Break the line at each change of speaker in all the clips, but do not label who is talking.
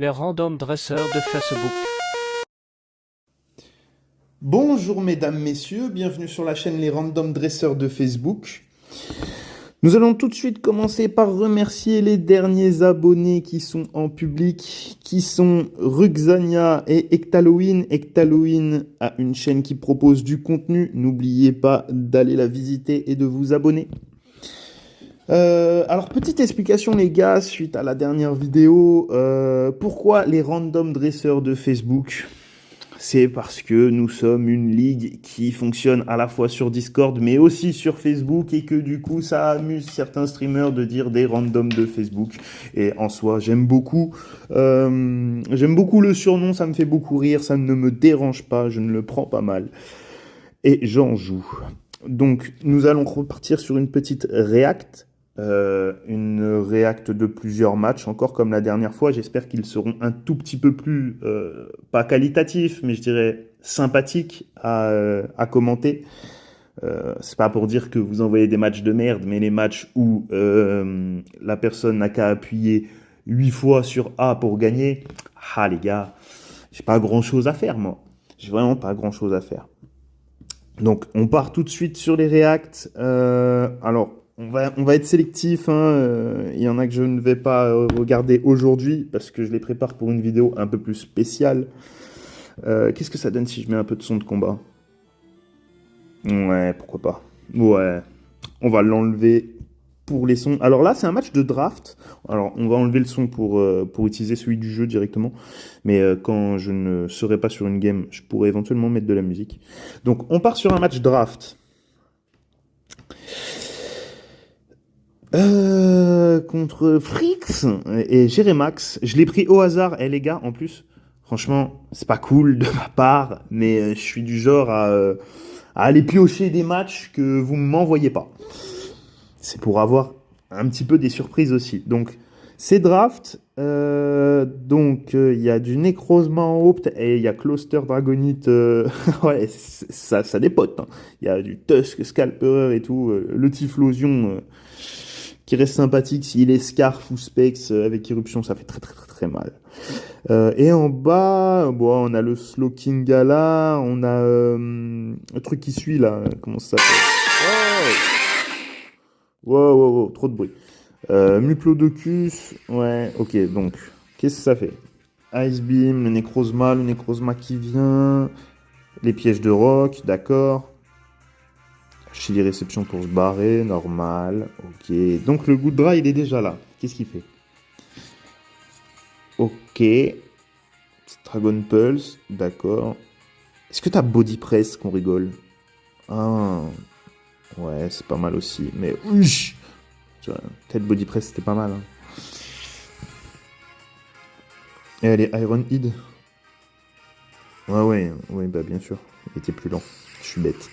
Les random dresseurs de Facebook.
Bonjour mesdames, messieurs, bienvenue sur la chaîne Les Random Dresseurs de Facebook. Nous allons tout de suite commencer par remercier les derniers abonnés qui sont en public, qui sont Ruxania et Ectaloin. Ectaloin a une chaîne qui propose du contenu, n'oubliez pas d'aller la visiter et de vous abonner. Alors, petite explication les gars, suite à la dernière vidéo, pourquoi les random dresseurs de Facebook? C'est parce que nous sommes une ligue qui fonctionne à la fois sur Discord mais aussi sur Facebook et que du coup ça amuse certains streamers de dire des randoms de Facebook. Et en soi j'aime beaucoup le surnom, ça me fait beaucoup rire, ça ne me dérange pas, je ne le prends pas mal. Et j'en joue. Donc nous allons repartir sur une petite react. Une react de plusieurs matchs, encore comme la dernière fois. J'espère qu'ils seront un tout petit peu plus, pas qualitatifs, mais je dirais sympathiques à commenter. C'est pas pour dire que vous envoyez des matchs de merde, mais les matchs où la personne n'a qu'à appuyer 8 fois sur A pour gagner, ah les gars, j'ai pas grand chose à faire moi. J'ai vraiment pas grand chose à faire. Donc on part tout de suite sur les reacts. Alors, on va être sélectif, hein. Il y en a que je ne vais pas regarder aujourd'hui parce que je les prépare pour une vidéo un peu plus spéciale. Qu'est-ce que ça donne si je mets un peu de son de combat? Ouais, pourquoi pas. Ouais, on va l'enlever pour les sons. Alors là, c'est un match de draft. Alors, on va enlever le son pour utiliser celui du jeu directement. Mais quand je ne serai pas sur une game, je pourrais éventuellement mettre de la musique. Donc, on part sur un match draft. Contre Frix et Jérémax. Je l'ai pris au hasard. Eh les gars, en plus, franchement, c'est pas cool de ma part, mais je suis du genre à aller piocher des matchs que vous m'envoyez pas. C'est pour avoir un petit peu des surprises aussi. Donc, c'est draft. Donc, il y a du Necrozma Opt et il y a Cluster Dragonite. Ouais, ça dépote. Hein. Il y a du Tusk Scalper et tout. Le Typhlosion qui reste sympathique s'il est Scarf ou Specs avec Irruption, ça fait très très très très mal. Et en bas, bon, on a le Slowkingala, on a le truc qui suit là, comment ça s'appelle? Wow, wow, wow, trop de bruit. Muplodocus, ouais, ok, donc, qu'est-ce que ça fait? Ice Beam, le Necrozma qui vient, les pièges de roc, d'accord. Chili réception pour se barrer, normal, ok. Donc le Goodra, il est déjà là. Qu'est-ce qu'il fait? Ok. Dragon Pulse, d'accord. Est-ce que t'as Body Press qu'on rigole? Ah, ouais, c'est pas mal aussi. Mais, ouch, peut-être Body Press, c'était pas mal. Hein. Et elle est Iron Head. Ouais, bah bien sûr. Il était plus lent. Je suis bête.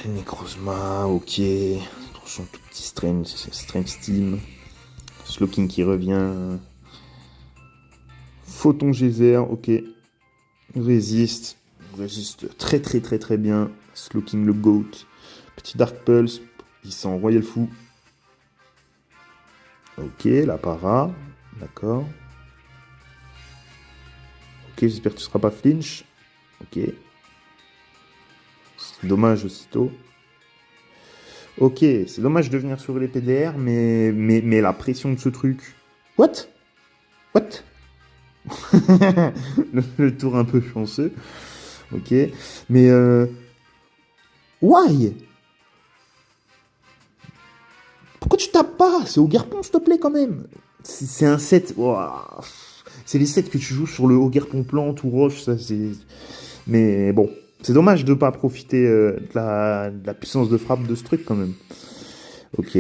Necrozma, ok. Son tout petit Strange Steam. Slowking qui revient. Photon Geyser, ok. Résiste très très très très bien. Slowking le GOAT. Petit Dark Pulse. Il sent Royal Fou. Ok, la para. D'accord. Ok, j'espère que tu seras pas flinch. Ok. C'est dommage aussitôt. Ok, c'est dommage de venir sur les PDR, mais la pression de ce truc. What? le tour un peu chanceux. Ok. Mais why? Pourquoi tu tapes pas? C'est au Garpon, s'il te plaît, quand même. C'est un set. Wow. C'est les sets que tu joues sur le haut Garpon plante ou roche, ça c'est. Mais bon. C'est dommage de ne pas profiter de la puissance de frappe de ce truc quand même. Ok.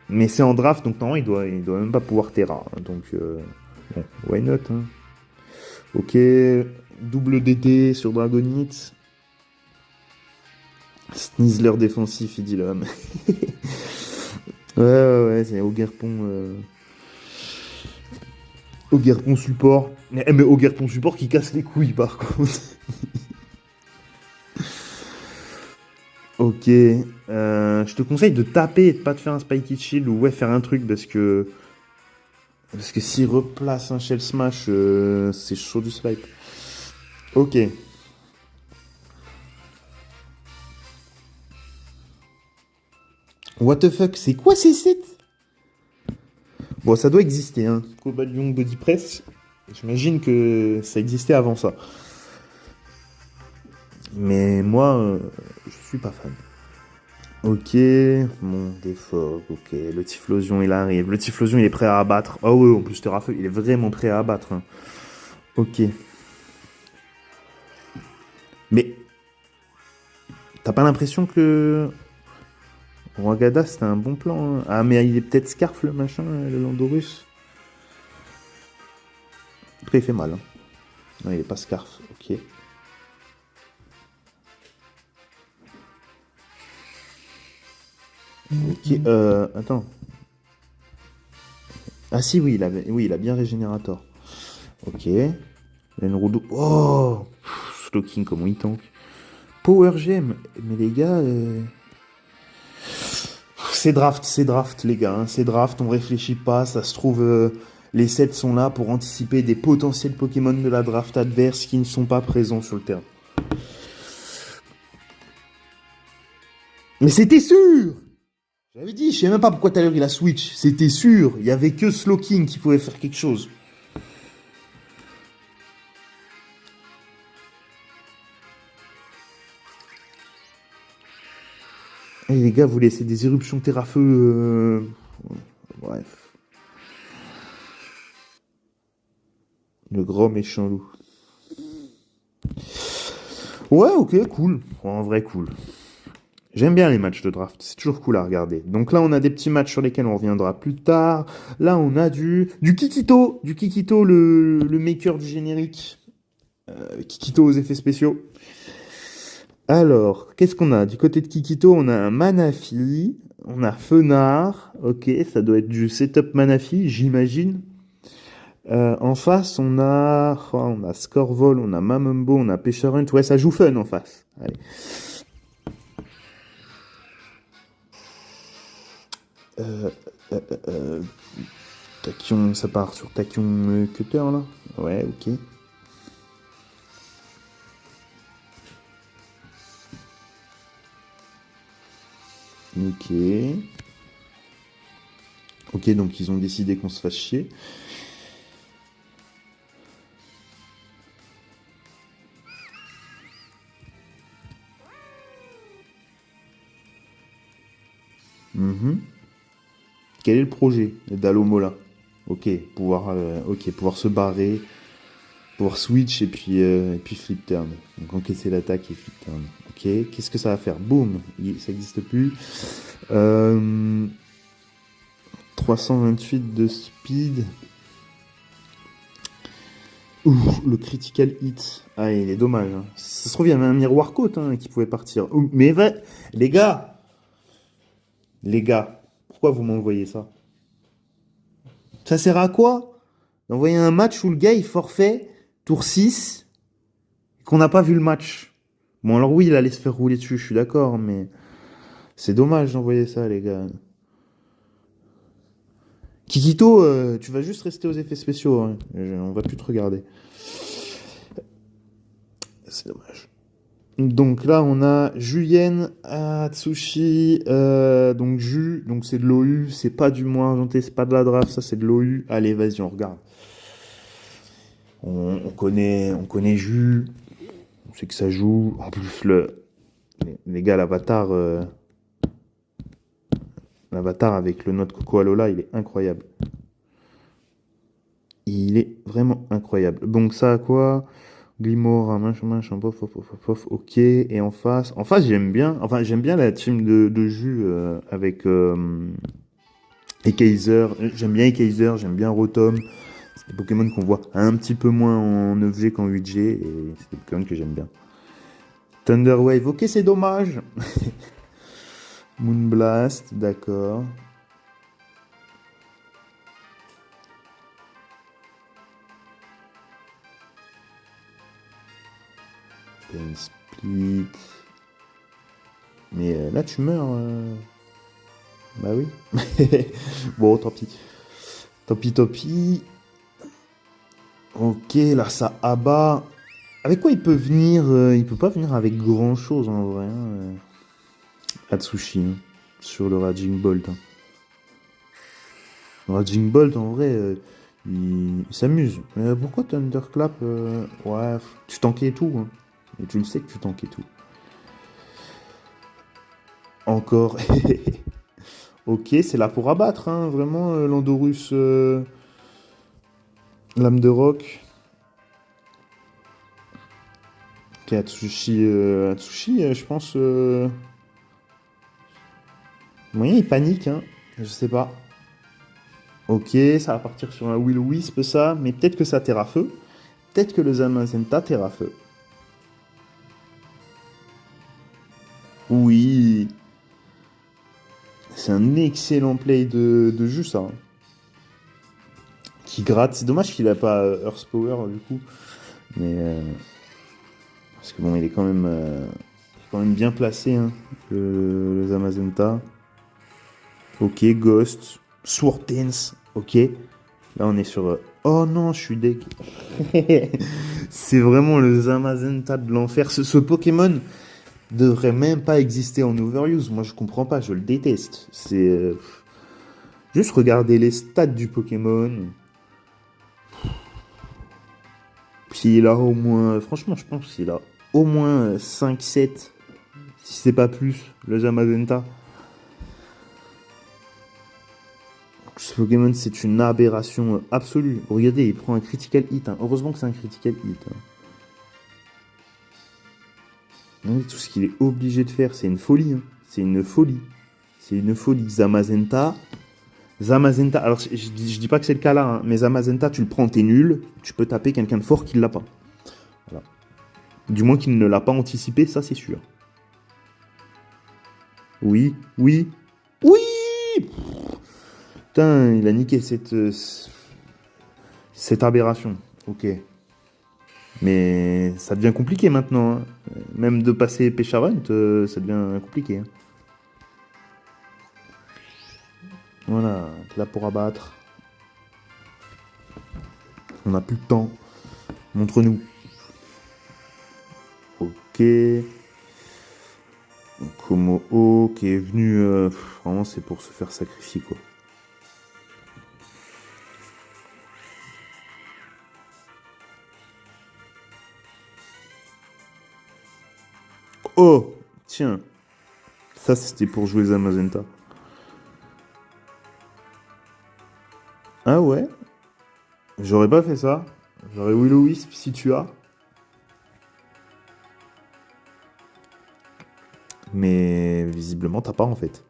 Mais c'est en draft, donc non, il doit même pas pouvoir Terra. Donc, bon, why not hein. Ok. Double DD sur Dragonite. Sneasler défensif, il dit l'homme. Ouais, c'est Ogerpon. Ogerpon support. Mais Ogerpon support qui casse les couilles par contre. Ok. Je te conseille de taper et de pas te faire un spiky shield ou ouais, faire un truc parce que s'il replace un shell smash, c'est chaud du swipe. Ok. What the fuck, c'est quoi ces sites? Bon, ça doit exister, hein. Cobalt Young Body Press. J'imagine que ça existait avant ça. Mais moi, je suis pas fan. Ok, mon défaut, ok, le Typhlosion il arrive. Le Typhlosion il est prêt à abattre. Oh ouais, en plus Terrafeu, il est vraiment prêt à abattre, hein. Ok. Mais t'as pas l'impression que Rwagada c'était un bon plan, hein. Ah mais il est peut-être Scarf le machin, le Landorus. En tout cas il fait mal, hein. Non, il est pas Scarf, ok. Ok, attends. Ah si, oui, il a bien Régénérateur. Ok. Lenrodo. Oh Slowking, comment il tank. Power Gem. Mais les gars, c'est draft, les gars, hein. C'est draft, on réfléchit pas. Ça se trouve, les sets sont là pour anticiper des potentiels Pokémon de la draft adverse qui ne sont pas présents sur le terrain. Mais c'était sûr! J'avais dit, je sais même pas pourquoi tout à l'heure il a switch. C'était sûr, il y avait que Slowking qui pouvait faire quelque chose. Et les gars, vous laissez des éruptions terre-à-feu. Bref. Le gros méchant loup. Ouais, ok, cool. En vrai, cool. J'aime bien les matchs de draft, c'est toujours cool à regarder. Donc là, on a des petits matchs sur lesquels on reviendra plus tard. Là, on a du Kikito, le maker du générique. Kikito aux effets spéciaux. Alors, qu'est-ce qu'on a? Du côté de Kikito, on a un Manafi, on a Fenard. Ok, ça doit être du setup Manafi, j'imagine. En face, on a Scorvol, on a Mamumbo, on a Pêcheur Hunt. Ouais, ça joue fun en face. Allez. Euh, euh, euh, euh, Tachyon, ça part sur Tachyon Cutter là. Ouais, ok. Ok. Ok, donc ils ont décidé qu'on se fasse chier. Mhm. Quel est le projet d'Alomola? Ok, pouvoir se barrer, pouvoir switch et puis flip turn. Donc encaisser l'attaque et flip turn. Ok, qu'est-ce que ça va faire? Boum, ça n'existe plus. Euh, 328 de speed. Ouh, le critical hit. Ah, il est dommage, hein. Ça se trouve, il y avait un miroir côte, hein, qui pouvait partir. Ouh, mais les gars, pourquoi vous m'envoyez ça? Ça sert à quoi d'envoyer un match où le gars il forfait tour 6 qu'on n'a pas vu le match? Bon, alors oui, il allait se faire rouler dessus, je suis d'accord, mais c'est dommage d'envoyer ça, les gars. Kikito, tu vas juste rester aux effets spéciaux, hein. On va plus te regarder. C'est dommage. Donc là, on a Juyen, Atsushi, donc donc c'est de l'OU, c'est pas du moins argenté, c'est pas de la draft, ça c'est de l'OU. Allez, vas-y, on regarde. On connaît Ju, on sait que ça joue. En plus, les gars, l'avatar avec le note Coco Alola, il est incroyable. Il est vraiment incroyable. Donc ça a quoi? Glimmer, machin, pof, ok. Et en face, j'aime bien la team de Jus avec Ekaizer. J'aime bien Ekaizer, j'aime bien Rotom. C'est des Pokémon qu'on voit un petit peu moins en 9G qu'en 8G et c'est des Pokémon que j'aime bien. Thunder Wave, ok, c'est dommage. Moonblast, d'accord. Pain Split. Mais là, tu meurs. Bah oui. Bon, tant pis. Tant pis, tant pis. Ok, là, ça abat. Avec quoi il peut venir il peut pas venir avec grand chose en vrai. Atsushi, hein, sur le Raging Bolt. Hein. Le Raging Bolt, en vrai, il s'amuse. Mais pourquoi Thunderclap ouais, tu tankais tout. Hein. Et tu le sais que tu tankais tout. Encore. Ok, c'est là pour abattre, hein, vraiment, Landorus, lame de roc. Ok, Atsushi, je pense. Moyen, il panique, hein. Je sais pas. Ok, ça va partir sur un Will-O-Wisp, ça. Mais peut-être que ça terra-feu. Peut-être que le Zamazenta terra-feu. Oui. C'est un excellent play de jus, ça. Hein. Qui gratte. C'est dommage qu'il a pas Earth Power, du coup. Mais. Parce que bon, il est quand même bien placé, hein, le Zamazenta. Ok, Ghost. Sword Dance. Ok. Là, on est sur... Oh non, je suis deg. C'est vraiment le Zamazenta de l'enfer. Ce Pokémon devrait même pas exister en Overuse. Moi, je comprends pas. Je le déteste. C'est... juste regarder les stats du Pokémon. Puis il a au moins... Franchement, je pense qu'il a au moins 5-7, si c'est pas plus, le Zamazenta. Ce Pokémon, c'est une aberration absolue. Regardez, il prend un critical hit. Hein. Heureusement que c'est un critical hit. Hein. Tout ce qu'il est obligé de faire, c'est une folie. Hein. C'est une folie. C'est une folie. Zamazenta. Zamazenta. Alors, je dis pas que c'est le cas là, hein, mais Zamazenta, tu le prends, t'es nul. Tu peux taper quelqu'un de fort qui l'a pas. Voilà. Du moins qu'il ne l'a pas anticipé, ça c'est sûr. Oui, oui, oui. Putain, il a niqué cette aberration. Ok. Mais ça devient compliqué maintenant. Hein. Même de passer Pêcharunt, ça devient compliqué. Hein. Voilà, t'es là pour abattre. On n'a plus de temps. Montre-nous. Ok. Komo-o qui est venu... vraiment, c'est pour se faire sacrifier, quoi. Oh, tiens. Ça, c'était pour jouer Zamazenta. Ah ouais? J'aurais pas fait ça. J'aurais Will-O-Wisp si tu as. Mais visiblement, t'as pas en fait.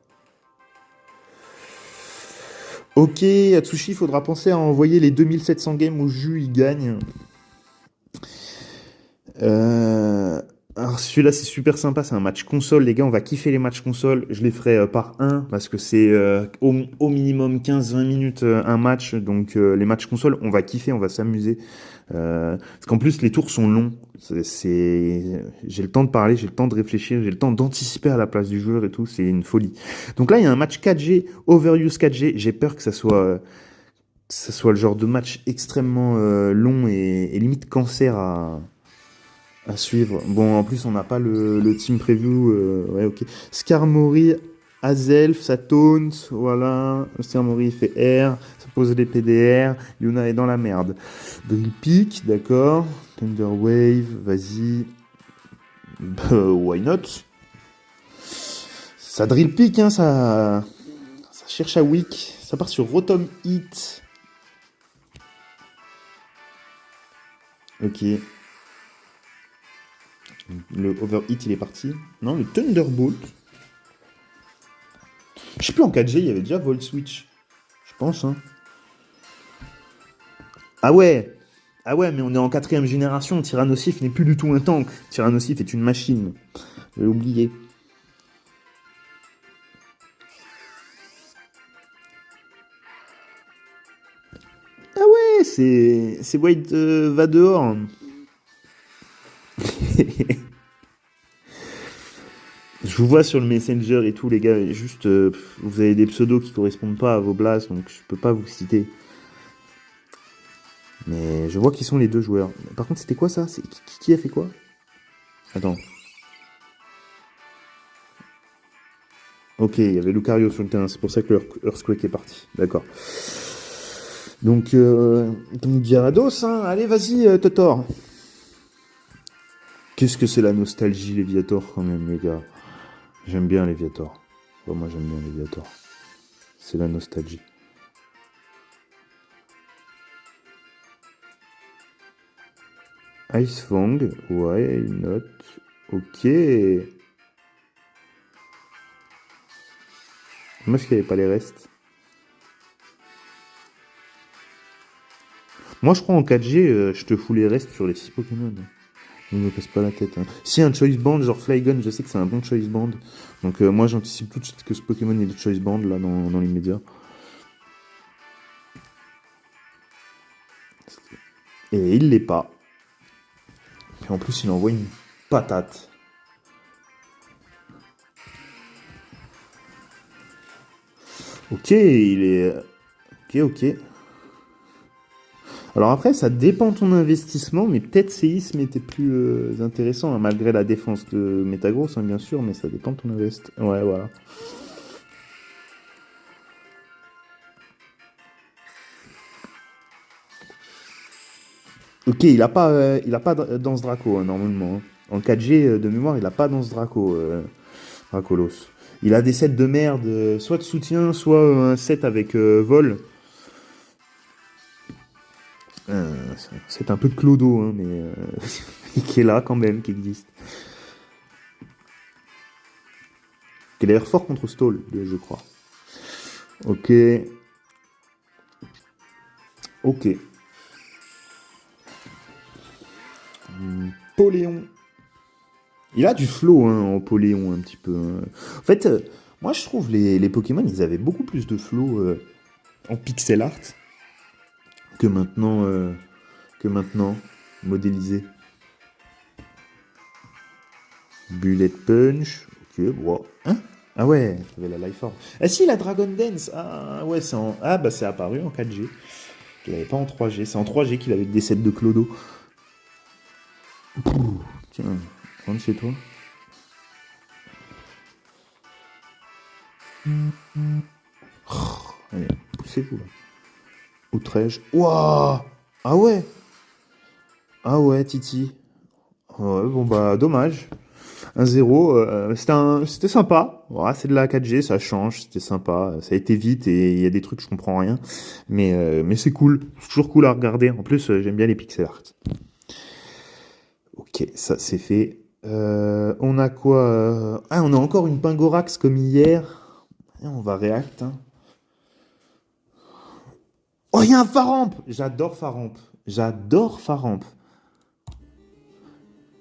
Ok, Atsushi, faudra penser à envoyer les 2700 games où Jus il gagne. Alors celui-là c'est super sympa, c'est un match console, les gars, on va kiffer les matchs console. Je les ferai par un parce que c'est au minimum 15-20 minutes un match, donc les matchs console, on va kiffer, on va s'amuser. Parce qu'en plus les tours sont longs, j'ai le temps de parler, j'ai le temps de réfléchir, j'ai le temps d'anticiper à la place du joueur et tout, c'est une folie. Donc là il y a un match 4G, Overuse 4G, j'ai peur que ça soit le genre de match extrêmement long et limite cancer à suivre. Bon, en plus, on n'a pas le team preview. Ouais, ok. Skarmory, Azelf, ça taunt. Voilà. Skarmory fait R. Ça pose les PDR. Yuna est dans la merde. Drill Peak, d'accord. Thunder Wave, vas-y. Why not? Ça Drill Peak, hein, ça cherche à weak. Ça part sur Rotom Hit. Ok. Le Overhit, il est parti. Non, le Thunderbolt. Je sais plus, en 4G, il y avait déjà Volt Switch. Je pense, hein. Ah ouais. Ah ouais, mais on est en 4ème génération. Tyrannosif n'est plus du tout un tank. Tyrannosif est une machine. J'ai oublié. Ah ouais, c'est White va dehors. Je vous vois sur le Messenger et tout, les gars, juste, vous avez des pseudos qui correspondent pas à vos blasts, donc je peux pas vous citer. Mais je vois qui sont les deux joueurs. Par contre, c'était quoi ça? Qui a fait quoi? Attends. Ok, il y avait Lucario sur le terrain, c'est pour ça que le Earthquake est parti. D'accord. Donc Gyarados, hein. Allez, vas-y, Totor. Qu'est-ce que c'est la nostalgie, Léviator, quand même, les gars. J'aime bien Léviator. Ouais, moi, j'aime bien Léviator. C'est la nostalgie. Ice Fang, ouais, une note. Ok. Moi, je n'y avait pas les restes. Moi, je crois en 4G, je te fous les restes sur les 6 Pokémon. Ne me casse pas la tête. Hein. Si un Choice Band, genre Flygon, je sais que c'est un bon Choice Band. Donc, moi, j'anticipe tout de suite que ce Pokémon est de Choice Band, là, dans l'immédiat. Et il l'est pas. Et en plus, il envoie une patate. Ok, il est... Ok. Alors après, ça dépend de ton investissement, mais peut-être Séisme était plus intéressant, hein, malgré la défense de Metagross, hein, bien sûr, mais ça dépend de ton investissement. Ouais, voilà. Ok, il a pas Danse Draco, hein, normalement. Hein. En 4G de mémoire, il a pas Danse Draco, Dracolos. Il a des sets de merde, soit de soutien, soit un set avec vol. C'est un peu de clodo, hein, mais qui est là quand même, qui existe. Qui est d'ailleurs fort contre Stall, je crois. Ok. Poléon. Il a du flow, hein, en Poléon, un petit peu. Hein. En fait, moi, je trouve les Pokémon, ils avaient beaucoup plus de flow en pixel art que maintenant modélisé. Bullet Punch. Ok, bon. Hein? Ah ouais, t'avais la Life Orb. Ah si, la Dragon Dance. Ah ouais, c'est apparu en 4G. Je l'avais pas en 3G. C'est en 3G qu'il avait des sets de Clodo. Pouh, tiens, rentre chez toi. Oh, allez, poussez-vous là. Outrège. Ouah! Ah ouais! Ah ouais, Titi. Ouais, bon bah, dommage. 1-0, c'était sympa. Voilà, c'est de la 4G, ça change, c'était sympa. Ça a été vite et il y a des trucs que je comprends rien. Mais c'est cool. C'est toujours cool à regarder. En plus, j'aime bien les pixel art. Ok, ça c'est fait. On a quoi? Ah, on a encore une Pingorax comme hier. Et on va react. Hein. Oh, il y a un Faramp! J'adore Faramp. J'adore Faramp.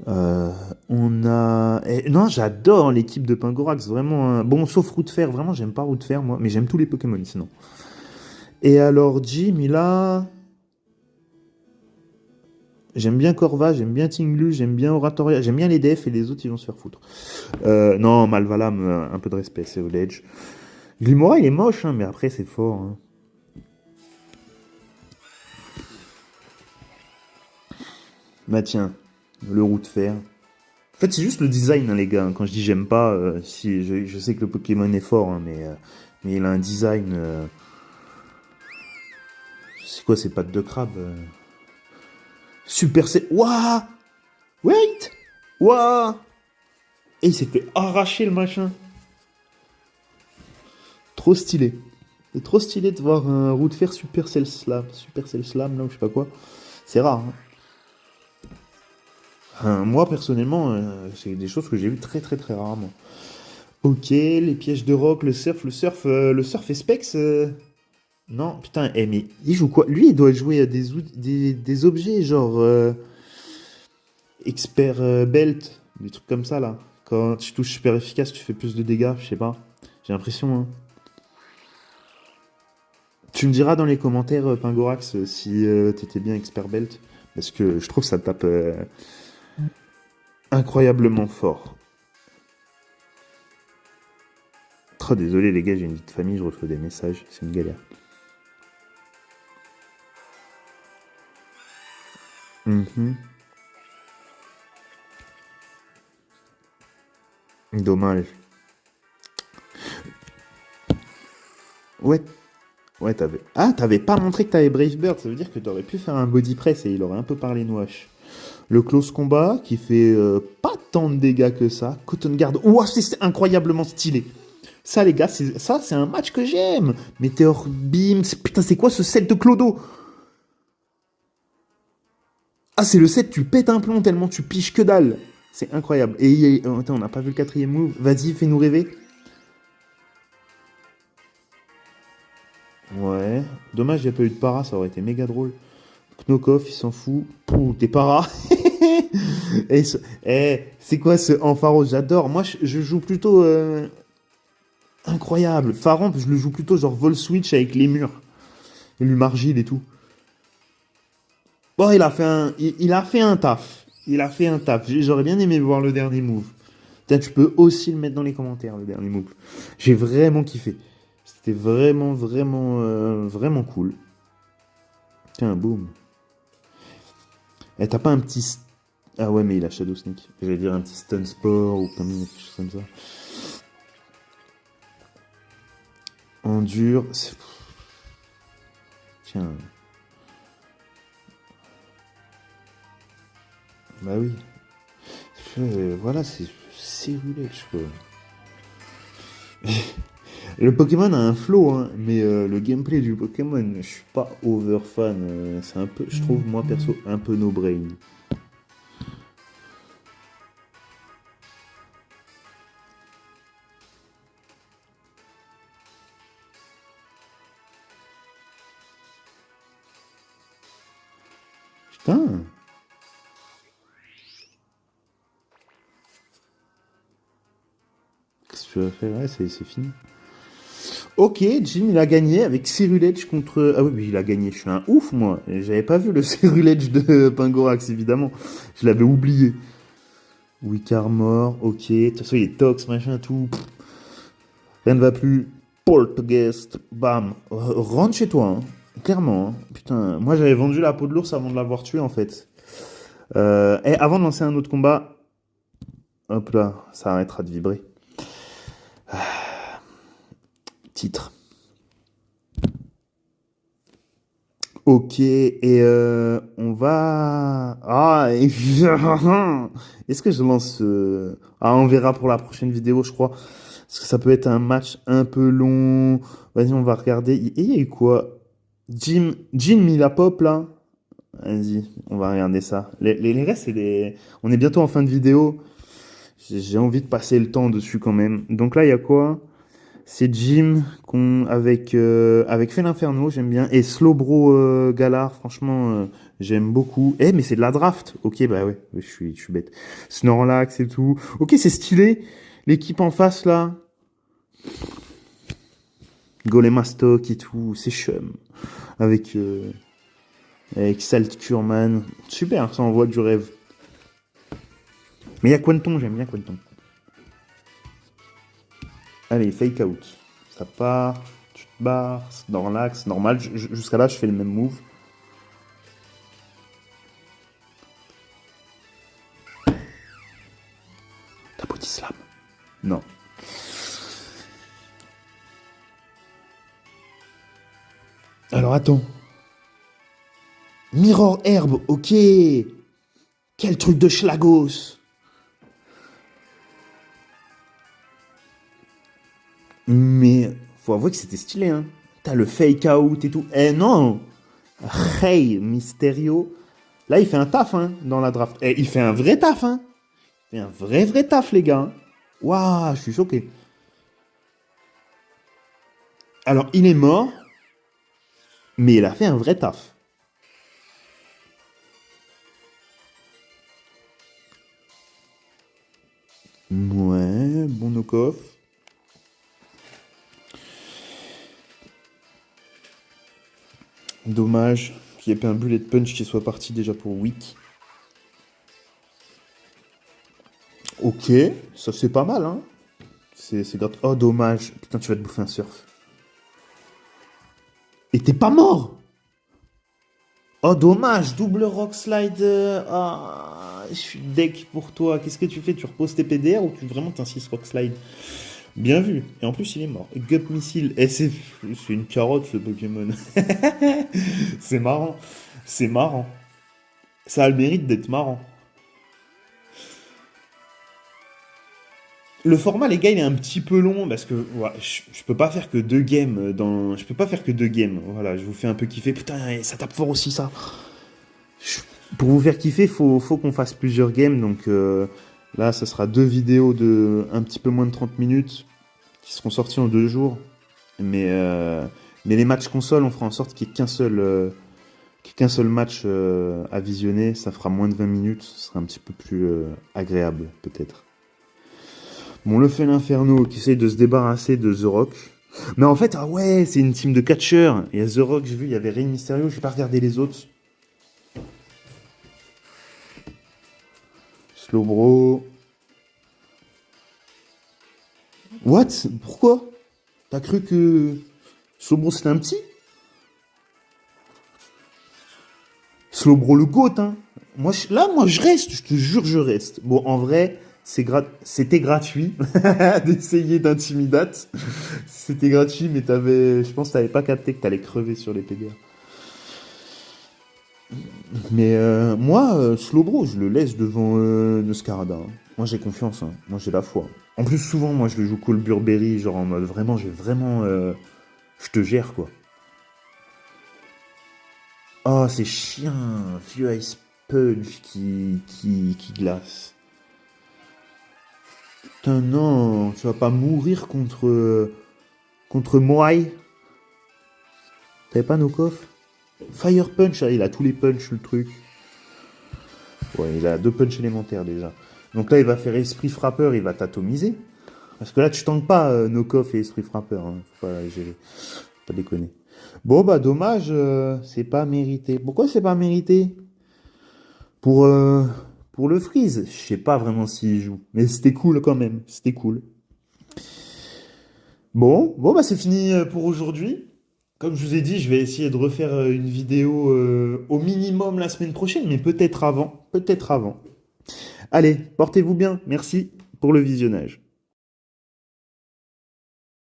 On a... non, j'adore l'équipe de Pingorax, vraiment. Hein. Bon, sauf Route Fer, vraiment, j'aime pas Route Fer, moi, mais j'aime tous les Pokémon, sinon. Et alors, Jim, il a... J'aime bien Corva, j'aime bien Tinglu, j'aime bien Oratoria, j'aime bien les Def et les autres, ils vont se faire foutre. Non, Malvalam, un peu de respect, c'est au Ledge. Glimora, il est moche, hein, mais après, c'est fort. Hein. Bah tiens, le Route Fer. En fait, c'est juste le design, hein, les gars. Quand je dis j'aime pas, si je sais que le Pokémon est fort, hein, mais il a un design. C'est quoi ces pattes de crabe Super C. Waouh Wait Waouh Et il s'est fait arracher le machin. Trop stylé. C'est trop stylé de voir un roue de fer Supercell Slam. Supercell Slam, là, ou je sais pas quoi. C'est rare, hein. Moi, personnellement, c'est des choses que j'ai vues très très très rarement. Ok, les pièges de rock, le surf et Specs. Non, putain, mais il joue quoi? Lui, il doit jouer à des objets genre expert belt, des trucs comme ça là. Quand tu touches super efficace, tu fais plus de dégâts, je sais pas. J'ai l'impression. Hein. Tu me diras dans les commentaires, Pingorax, si t'étais bien expert belt, parce que je trouve que ça tape incroyablement fort. Oh, désolé les gars, j'ai une vie de famille, je reçois des messages, c'est une galère. Mhm. Dommage. Ouais, ouais, t'avais. Ah, t'avais pas montré que t'avais Brave Bird, ça veut dire que t'aurais pu faire un body press et il aurait un peu parlé noache. Le close combat qui fait pas tant de dégâts que ça. Cotton Guard, ouah, c'est incroyablement stylé. Ça, les gars, c'est un match que j'aime. Meteor Beam, putain, c'est quoi ce set de Clodo? Ah, c'est le set, tu pètes un plomb tellement tu piches que dalle. C'est incroyable. Et attends, on n'a pas vu le quatrième move. Vas-y, fais-nous rêver. Ouais. Dommage, il n'y a pas eu de para, ça aurait été méga drôle. Knockoff, il s'en fout. Pouh, t'es para. Et c'est quoi ce Ampharo? J'adore. Moi, je joue plutôt incroyable. Pharaon, je le joue plutôt genre vol switch avec les murs. Et l'Umargile et tout. Bon, il a fait un taf. Il a fait un taf. J'aurais bien aimé voir le dernier move. Tiens, tu peux aussi le mettre dans les commentaires, le dernier move. J'ai vraiment kiffé. C'était vraiment, vraiment, vraiment cool. Tiens, boum. Eh, t'as pas un petit... Ah ouais, mais il a Shadow Sneak. J'allais dire un petit Stun Spore ou comme quelque chose comme ça. Endure. Tiens. Bah oui. Voilà, c'est Cerulege, quoi. Le Pokémon a un flow, hein, mais le gameplay du Pokémon, je suis pas over fan. C'est un peu, je trouve, moi perso, un peu no brain. Putain. Qu'est-ce que tu vas faire? Ouais, c'est fini. Ok, Jim, il a gagné avec Cerulege contre... Ah oui, mais il a gagné. Je suis un ouf, moi. J'avais pas vu le Cerulege de Pingorax, évidemment. Je l'avais oublié. Wicar mort, ok. De toute façon, il est tox, machin, tout. Pff, rien ne va plus. Poltergeist, bam. Rentre chez toi, hein. Clairement, hein. Putain, moi j'avais vendu la peau de l'ours avant de l'avoir tué, en fait. Et avant de lancer un autre combat, hop là, ça arrêtera de vibrer. Titre. Ok, et on va... Ah, est-ce que je lance... Ah, on verra pour la prochaine vidéo, je crois. Parce que ça peut être un match un peu long. Vas-y, on va regarder. Et il y a eu quoi? Jim mis la pop, là? Vas-y, on va regarder ça. Les restes, c'est des... On est bientôt en fin de vidéo. J'ai envie de passer le temps dessus quand même. Donc là, il y a quoi? C'est Jim avec Fel Inferno, j'aime bien. Et Slowbro Galar, franchement, j'aime beaucoup. Eh, mais c'est de la draft. Ok, bah ouais, je suis bête. Snorlax et tout. Ok, c'est stylé. L'équipe en face, là. Golemastoc et tout, c'est chum. Avec, avec Salt Curman. Super, ça envoie du rêve. Mais il y a Quanton, j'aime bien Quanton. Allez, fake out. Ça part, tu te barres, dans l'axe, normal. Jusqu'à là, je fais le même move. T'as body slam? Non. Alors attends. Mirror Herbe, ok. Quel truc de schlagos. Mais faut avouer que c'était stylé, hein. T'as le fake out et tout. Eh non. Hey, Mysterio. Là, il fait un taf, hein, dans la draft. Eh, il fait un vrai taf, hein. Il fait un vrai taf, les gars. Waouh, je suis choqué. Alors, il est mort, mais il a fait un vrai taf. Ouais, bon knock-off. Dommage qu'il n'y ait pas un bullet punch qui soit parti déjà pour Wick. Ok, ça c'est pas mal, hein. C'est grave. Oh, dommage. Putain, tu vas te bouffer un surf. Et t'es pas mort! Oh, dommage. Double rock slide. Ah, je suis deck pour toi. Qu'est-ce que tu fais? Tu reposes tes PDR ou tu vraiment t'insistes rock slide? Bien vu. Et en plus, il est mort. Gup Missile. Et c'est une carotte, ce Pokémon. C'est marrant. C'est marrant. Ça a le mérite d'être marrant. Le format, les gars, il est un petit peu long parce que ouais, je peux pas faire que deux games dans. Je peux pas faire que deux games. Voilà, je vous fais un peu kiffer. Putain, ça tape fort aussi, ça. Je- Pour vous faire kiffer, faut qu'on fasse plusieurs games. Donc là, ça sera deux vidéos de un petit peu moins de 30 minutes qui seront sorties en 2 jours. Mais les matchs console, on fera en sorte qu'il n'y ait qu'un seul match à visionner. Ça fera moins de 20 minutes. Ce sera un petit peu plus agréable, peut-être. Bon, le fait l'Inferno qui essaye de se débarrasser de The Rock. Mais en fait, ah ouais, c'est une team de catcheurs. Il y a The Rock, j'ai vu, il y avait Rey Mysterio, j'ai pas regardé les autres. Slowbro. What? Pourquoi? T'as cru que Slowbro c'était un petit? Slowbro le GOAT, hein. Moi, je reste, je te jure, je reste. Bon, en vrai, c'était gratuit d'essayer d'Intimidate. C'était gratuit, mais je pense que t'avais pas capté que t'allais crever sur les PDA. Mais moi, Slowbro, je le laisse devant Noscarada, hein. Moi, j'ai confiance, hein. Moi, j'ai la foi. En plus, souvent, moi, je le joue Cole Burberry, genre en mode vraiment, je te gère, quoi. Oh, c'est chiant. Vieux Ice Punch qui glace. Putain, non, tu vas pas mourir contre Moai. T'avais pas nos coffres? Fire Punch, ah, il a tous les punchs, le truc. Ouais, il a 2 punchs élémentaires déjà. Donc là, il va faire Esprit Frappeur, il va t'atomiser. Parce que là, tu tankes pas Knockoff et Esprit Frappeur, hein. Faut pas gérer. Faut pas déconner. Bon, bah, dommage, c'est pas mérité. Pourquoi c'est pas mérité? Pour, euh, pour le freeze, je sais pas vraiment s'il joue. Mais c'était cool quand même. C'était cool. Bon, bah, c'est fini pour aujourd'hui. Comme je vous ai dit, je vais essayer de refaire une vidéo au minimum la semaine prochaine, mais peut-être avant. Peut-être avant. Allez, portez-vous bien. Merci pour le visionnage.